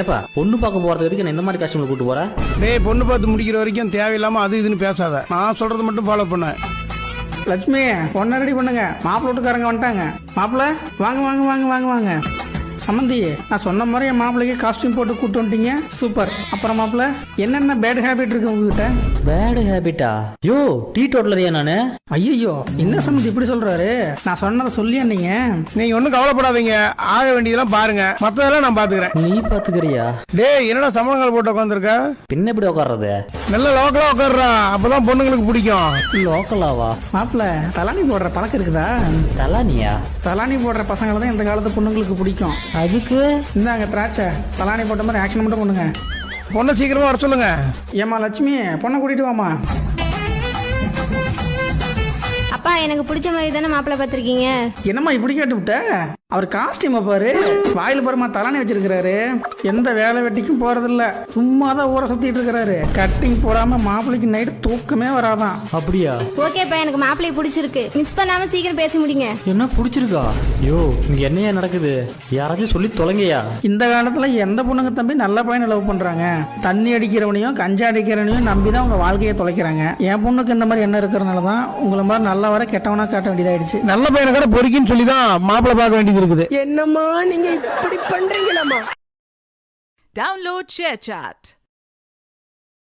ஏப்பா பொண்ணு பார்க்க போறதுக்கு நான் இந்த மாதிரி கஷ்டங்களை கூட்டு போறேன். டேய் பொண்ணு பார்த்து முடிக்கிற வரைக்கும் தேவையில்லாம அது இதுன்னு பேசாத. நான் சொல்றது மட்டும் ஃபாலோ பண்ண. லட்சுமி பொண்ணை ரெடி பண்ணுங்க. மாப்பிள்ளை வீட்டுக்காரங்க வந்துட்டாங்க. மாப்பிள்ள வாங்க வாங்க வாங்க வாங்க வாங்க. சம்மந்தி நான் சொன்ன மாதிரி என் மாப்பிள்ளைக்கு காஸ்டியூம் போட்டு கூட்டு வந்துட்டீங்க. சூப்பர். அப்புறம் மாப்பிள்ள என்னென்ன பேட் ஹேபிட் இருக்கு உங்ககிட்ட? பேட் ஹேபிட்டா? யோ டீ டோட்டலரியா நானு? ஐயோ என்ன சம்மந்தி இப்படி சொல்றாரு? நான் சொன்னதை சொல்லியா நீங்க? நீங்க ஒன்னும் கவலைப்படாதீங்க. ஆக வேண்டியதெல்லாம் பாருங்க, மத்ததெல்லாம் நான் பாத்துக்கிறேன். நீ பாத்துக்கிறியா? டேய் என்னடா சம்பளங்கள் போட்டு உட்காந்துருக்க? பின்ன எப்படி உட்கார்றது? நல்ல லோக்கலா உட்கார்றா, அப்பதான் பொண்ணுங்களுக்கு பிடிக்கும். லோக்கலாவா? மாப்பிள்ள தலானி போடுற பழக்கம் இருக்குதா? தலானியா? தலானி போடுற பசங்களை தான் இந்த காலத்து பொண்ணுங்களுக்கு பிடிக்கும். அதுக்கு இந்தாங்க திராட்சை. தலானி போட்ட மாதிரி ஆக்ஷன் மட்டும் பண்ணுங்க. பொண்ணை சீக்கிரமா வர சொல்லுங்க. ஏமா லட்சுமி பொண்ணை கூட்டிட்டு வாமா. அப்பா எனக்கு பிடிச்ச மாதிரி தானே மாப்பிள்ளை பார்த்துருக்கீங்க. என்னம்மா இப்படி கேட்டு விட்ட? அவர் காஸ்டியூம் பாரு, வாயில பாருமா தலானி வச்சிருக்கிறாரு. எந்த வேலை வெட்டிக்கும் போறதில்ல, சும்மா தான் ஊரை சுத்திட்டு இருக்கிறாரு. கட்டிங் போடாம மாப்பிள்ளைக்கு நைட்டு தூக்கமே வராதான். அப்படியா? ஓகேப்பா எனக்கு மாப்பிள்ளையை பிடிச்சிருக்கு. மிஸ் பண்ணாம சீக்கிரம் பேசி முடிங்க. என்ன பிடிச்சிருக்கா? யோ இங்க என்னையா நடக்குது? யாராச்சும் சொல்லி தொலைங்கயா. இந்த காலத்துல எந்த பொண்ணுங்க தம்பி நல்ல பையனை லவ் பண்றாங்க? தண்ணி அடிக்கிறவனையும் கஞ்சா அடிக்கிறவனையும் நம்பிதான் உங்க வாழ்க்கையை தொலைக்கிறாங்க. என் பொண்ணுக்கு இந்த மாதிரி என்ன இருக்கிறதுனாலதான் உங்களை மாதிரி நல்ல வர கெட்டவனா காட்ட வேண்டியதாயிடுச்சு. நல்ல பையனை கூட பொறுக்கின்னு சொல்லிதான் மாப்பிள்ளை பார்க்க வேண்டியது இருக்குது. என்னம்மா நீங்க இப்படி பண்றீங்களாமா? Download ShareChat.